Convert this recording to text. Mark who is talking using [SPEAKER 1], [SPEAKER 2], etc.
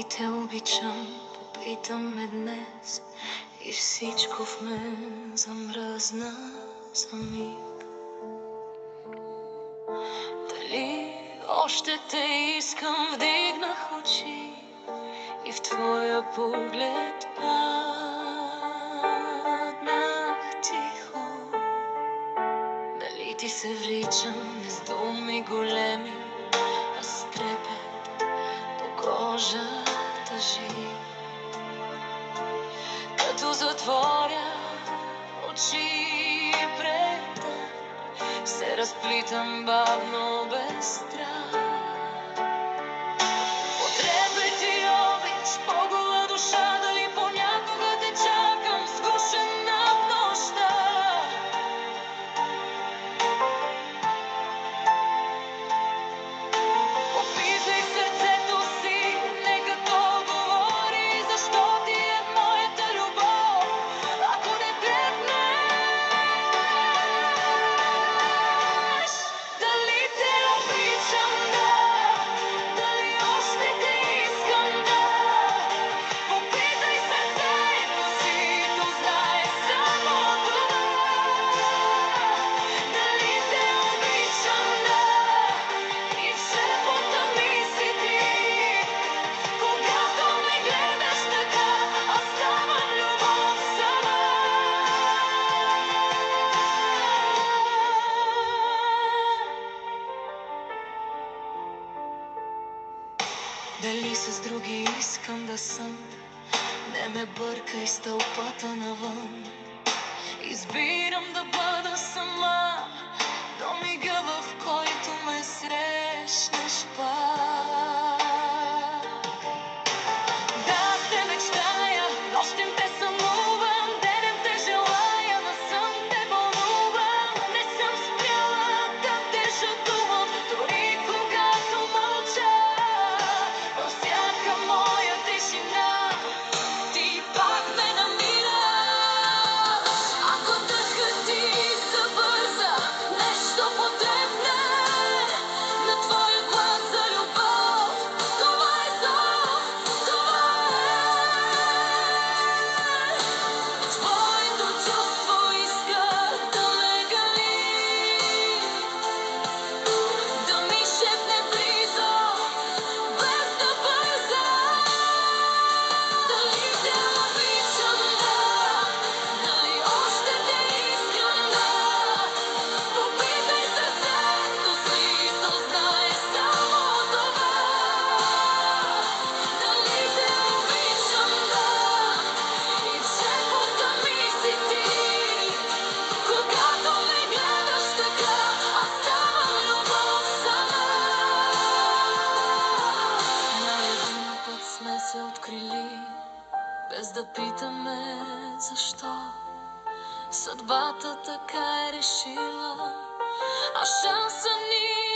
[SPEAKER 1] Дали те обичам, попитам ме днес и всичко в мен замръзна за миг. Дали още те искам, вдигнах очи и в твоя поглед паднах тихо. Дали ти се вличам не с думи големи, а с трепет по кожата жи. Като затворя очи пред теб, се разплитам бавно без страх. Потребен ти обич, по-гола душа, дали понякога те чакам, сгушена в нощта. Опитай сърцето си, нека то говори, защо ти е моята любов, ако не трепнеш. Дали те обичам, да, дали още те искам, да. Попитай сърцето си, то знае само това. Дали те обичам, да, и в шепота ми си ти. Когато ме гледаш така, аз ставам любов сама. Дали с други искам да съм, не ме бъркай с тълпата навън. Избирам да бъда сама до мига, в който ме срещнеш пак. Да те мечтая, нощем те сънувам, денем те желая, на сън те вълнувам. Не съм спряла да те жадувам, дори когато мълча. Във всяка моя тишина ти пак ме намираш. Ако дъхът ти забърза, нещо потребне на твоя глас за любов, това е то, това е. Твоето чувство иска да ме гали, да ми шепне близо, без да бърза. Дали те обичам, да, дали още те искам, да. Попитай сърцето си, то знае само това. Дали те обичам, да, и в шепота ми си ти. Когато ме гледаш така, аз ставам любов сама. На един път сме се открили, без да питаме защо. Съдбата така е решила, а шанса ни